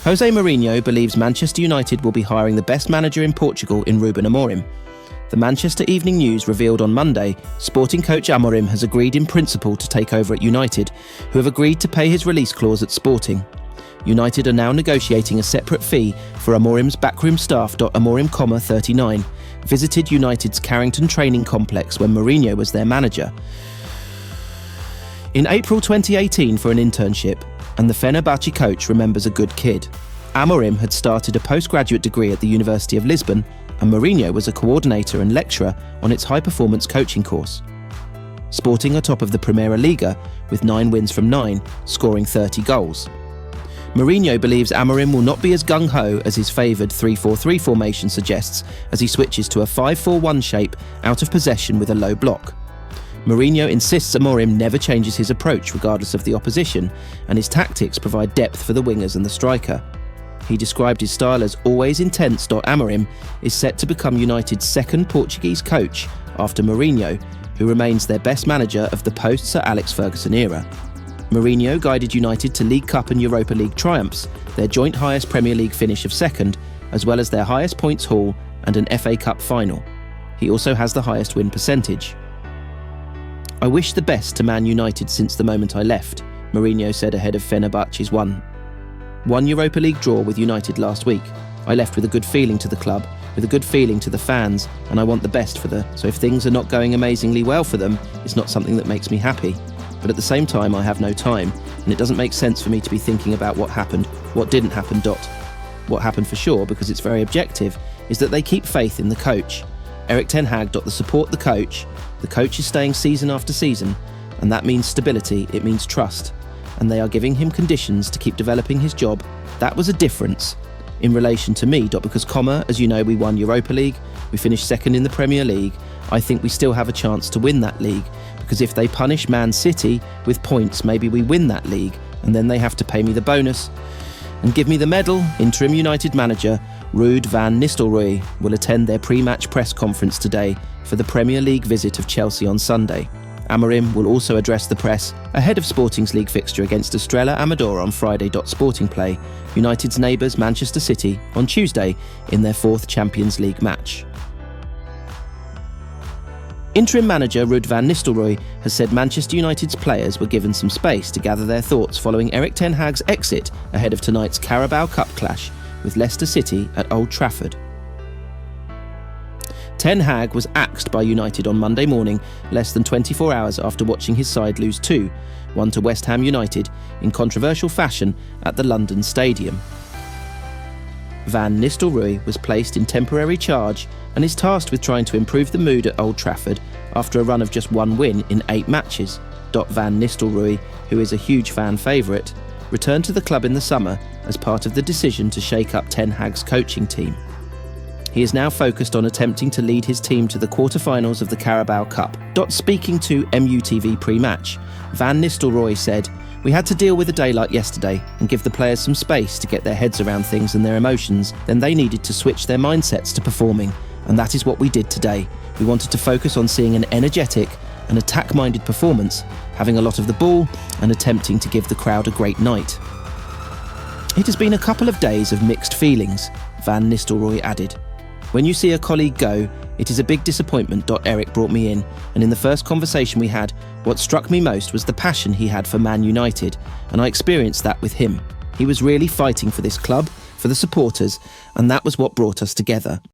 Jose Mourinho believes Manchester United will be hiring the best manager in Portugal in Ruben Amorimo. The Manchester Evening News revealed on Monday, Sporting coach Amorimo has agreed in principle to take over at United, who have agreed to pay his release clause at Sporting. United are now negotiating a separate fee for Amorimo's backroom staff. Amorimo, 39, visited United's Carrington training complex when Mourinho was their manager in April 2018 for an internship, and the Fenerbahce coach remembers a good kid. Amorimo had started a postgraduate degree at the University of Lisbon, and Mourinho was a coordinator and lecturer on its high-performance coaching course. Sporting are top of the Primeira Liga, with 9 wins from 9, scoring 30 goals. Mourinho believes Amorimo will not be as gung-ho as his favoured 3-4-3 formation suggests, as he switches to a 5-4-1 shape out of possession with a low block. Mourinho insists Amorimo never changes his approach regardless of the opposition, and his tactics provide depth for the wingers and the striker. He described his style as always intense. Amorimo is set to become United's second Portuguese coach after Mourinho, who remains their best manager of the post-Sir Alex Ferguson era. Mourinho guided United to League Cup and Europa League triumphs, their joint highest Premier League finish of second, as well as their highest points haul and an FA Cup final. He also has the highest win percentage. "I wish the best to Man United since the moment I left," Mourinho said ahead of Fenerbahce's 1-1 Europa League draw with United last week. "I left with a good feeling to the club, with a good feeling to the fans, and I want the best for so if things are not going amazingly well for them, it's not something that makes me happy. But at the same time, I have no time, and it doesn't make sense for me to be thinking about what happened, what didn't happen. What happened for sure, because it's very objective, is that they keep faith in the coach. Erik Ten Hag. The support the coach. The coach is staying season after season, and that means stability, it means trust. And they are giving him conditions to keep developing his job. That was a difference in relation to me. Because, as you know, we won Europa League, we finished second in the Premier League. I think we still have a chance to win that league, because if they punish Man City with points, maybe we win that league, and then they have to pay me the bonus and give me the medal." Interim United manager Ruud van Nistelrooy will attend their pre-match press conference today for the Premier League visit of Chelsea on Sunday. Amorimo will also address the press ahead of Sporting's league fixture against Estrela Amadora on Friday. Sporting play United's neighbours Manchester City on Tuesday in their 4th Champions League match. Interim manager Ruud van Nistelrooy has said Manchester United's players were given some space to gather their thoughts following Erik Ten Hag's exit ahead of tonight's Carabao Cup clash with Leicester City at Old Trafford. Ten Hag was axed by United on Monday morning, less than 24 hours after watching his side lose 2-1 to West Ham United in controversial fashion at the London Stadium. Van Nistelrooy was placed in temporary charge and is tasked with trying to improve the mood at Old Trafford after a run of just 1 win in 8 matches. Van Nistelrooy, who is a huge fan favourite, returned to the club in the summer as part of the decision to shake up Ten Hag's coaching team. He is now focused on attempting to lead his team to the quarter-finals of the Carabao Cup. Speaking to MUTV pre-match, Van Nistelrooy said, "We had to deal with a day like yesterday and give the players some space to get their heads around things and their emotions. Then they needed to switch their mindsets to performing, and that is what we did today. We wanted to focus on seeing an energetic and attack-minded performance, having a lot of the ball and attempting to give the crowd a great night." "It has been a couple of days of mixed feelings," Van Nistelrooy added. "When you see a colleague go, it is a big disappointment. Erik brought me in, and in the first conversation we had, what struck me most was the passion he had for Man United, and I experienced that with him. He was really fighting for this club, for the supporters, and that was what brought us together."